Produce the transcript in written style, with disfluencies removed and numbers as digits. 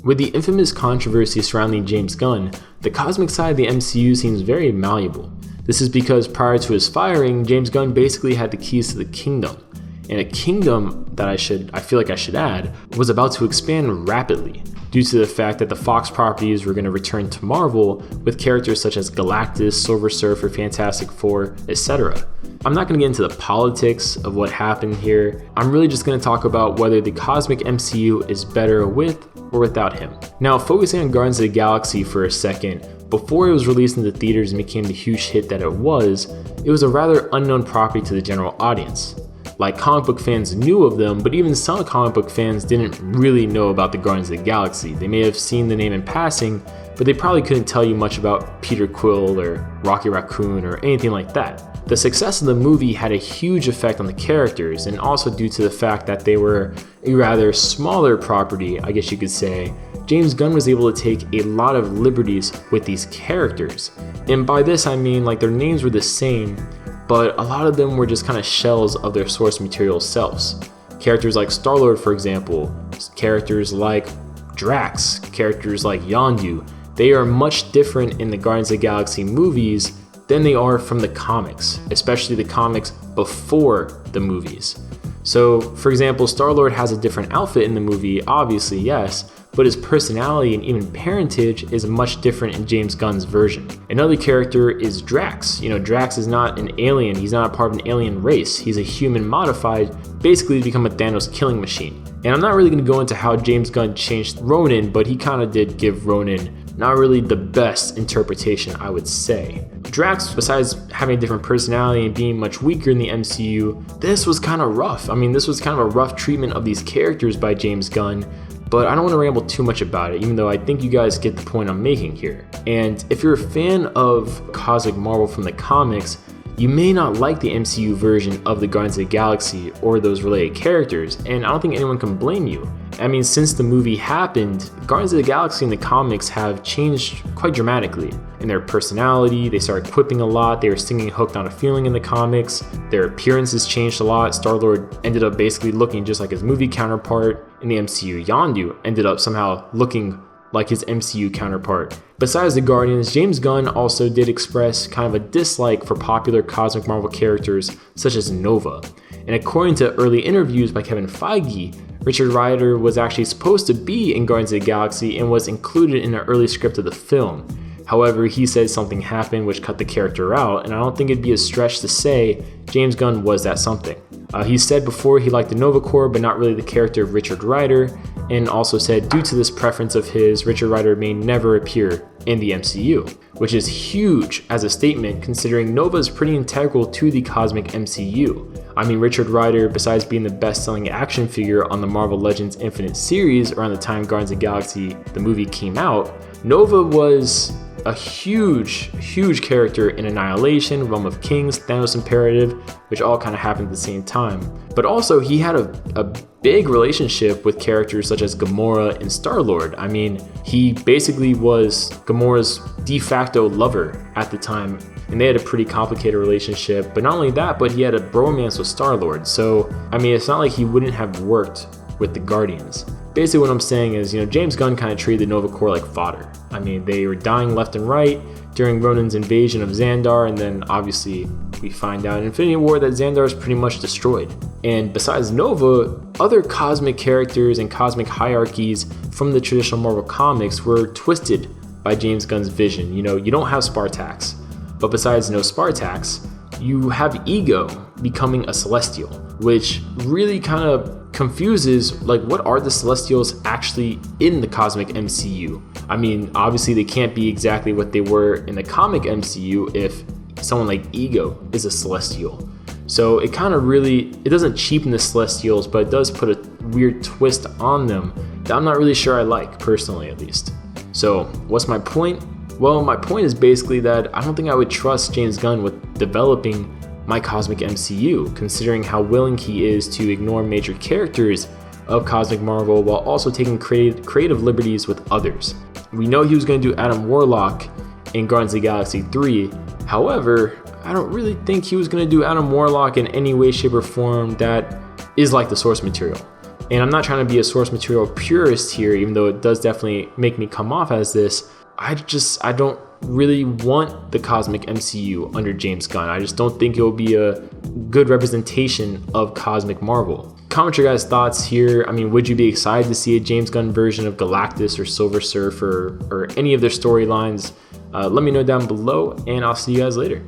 With the infamous controversy surrounding James Gunn, the cosmic side of the MCU seems very malleable. This is because prior to his firing, James Gunn basically had the keys to the kingdom. And a kingdom that I feel like I should add, was about to expand rapidly due to the fact that the Fox properties were going to return to Marvel with characters such as Galactus, Silver Surfer, Fantastic Four, etc. I'm not going to get into the politics of what happened here. I'm really just going to talk about whether the cosmic MCU is better with or without him. Now, focusing on Guardians of the Galaxy for a second, before it was released into theaters and became the huge hit that it was a rather unknown property to the general audience. Like, comic book fans knew of them, but even some comic book fans didn't really know about the Guardians of the Galaxy. They may have seen the name in passing, but they probably couldn't tell you much about Peter Quill or Rocky Raccoon or anything like that. The success of the movie had a huge effect on the characters, and also due to the fact that they were a rather smaller property, I guess you could say, James Gunn was able to take a lot of liberties with these characters. And by this I mean, like, their names were the same, but a lot of them were just kind of shells of their source material selves. Characters like Star-Lord, for example, characters like Drax, characters like Yondu, they are much different in the Guardians of the Galaxy movies than they are from the comics, especially the comics before the movies. So, for example, Star-Lord has a different outfit in the movie, obviously, yes, but his personality and even parentage is much different in James Gunn's version. Another character is Drax. Drax is not an alien, he's not a part of an alien race, he's a human modified, basically to become a Thanos killing machine. And I'm not really going to go into how James Gunn changed Ronan, but he kind of did give Ronan not really the best interpretation, I would say. Drax, besides having a different personality and being much weaker in the MCU, this was kind of rough. This was kind of a rough treatment of these characters by James Gunn, but I don't want to ramble too much about it, even though I think you guys get the point I'm making here. And if you're a fan of Cosmic Marvel from the comics, you may not like the MCU version of the Guardians of the Galaxy or those related characters, and I don't think anyone can blame you. Since the movie happened, Guardians of the Galaxy in the comics have changed quite dramatically in their personality. They started quipping a lot, they were singing Hooked on a Feeling in the comics, their appearances changed a lot. Star-Lord ended up basically looking just like his movie counterpart in the MCU. Yondu ended up somehow looking like his MCU counterpart. Besides the Guardians, James Gunn also did express kind of a dislike for popular Cosmic Marvel characters such as Nova. And according to early interviews by Kevin Feige, Richard Rider was actually supposed to be in Guardians of the Galaxy and was included in the early script of the film. However, he said something happened which cut the character out, and I don't think it'd be a stretch to say James Gunn was that something. He said before he liked the Nova Corps, but not really the character of Richard Rider, and also said due to this preference of his, Richard Rider may never appear in the MCU, which is huge as a statement considering Nova is pretty integral to the cosmic MCU. Richard Rider, besides being the best-selling action figure on the Marvel Legends Infinite series around the time Guardians of the Galaxy, the movie, came out, Nova was a huge character in Annihilation, Realm of Kings, Thanos Imperative, which all kind of happened at the same time. But also, he had a big relationship with characters such as Gamora and Star-Lord. He basically was Gamora's de facto lover at the time, and they had a pretty complicated relationship. But not only that, but he had a bromance with Star-Lord. So, it's not like he wouldn't have worked with the Guardians. Basically what I'm saying is, James Gunn kind of treated the Nova Corps like fodder. They were dying left and right during Ronan's invasion of Xandar, and then obviously we find out in Infinity War that Xandar is pretty much destroyed. And besides Nova, other cosmic characters and cosmic hierarchies from the traditional Marvel comics were twisted by James Gunn's vision. You don't have Spartax, but besides no Spartax, you have Ego becoming a Celestial, which really kind of confuses, like, what are the Celestials actually in the cosmic MCU? Obviously they can't be exactly what they were in the comic MCU if someone like Ego is a Celestial. So it kind of it doesn't cheapen the Celestials, but it does put a weird twist on them that I'm not really sure I like, personally at least. So what's my point? Well, my point is basically that I don't think I would trust James Gunn with developing my cosmic MCU, considering how willing he is to ignore major characters of Cosmic Marvel while also taking creative liberties with others. We know he was going to do Adam Warlock in Guardians of the Galaxy 3. However, I don't really think he was going to do Adam Warlock in any way, shape, or form that is like the source material. And I'm not trying to be a source material purist here, even though it does definitely make me come off as this. I don't really want the cosmic MCU under James Gunn. I just don't think it will be a good representation of cosmic Marvel. Comment your guys' thoughts here. I mean, would you be excited to see a James Gunn version of Galactus or Silver Surfer or any of their storylines? Let me know down below, and I'll see you guys later.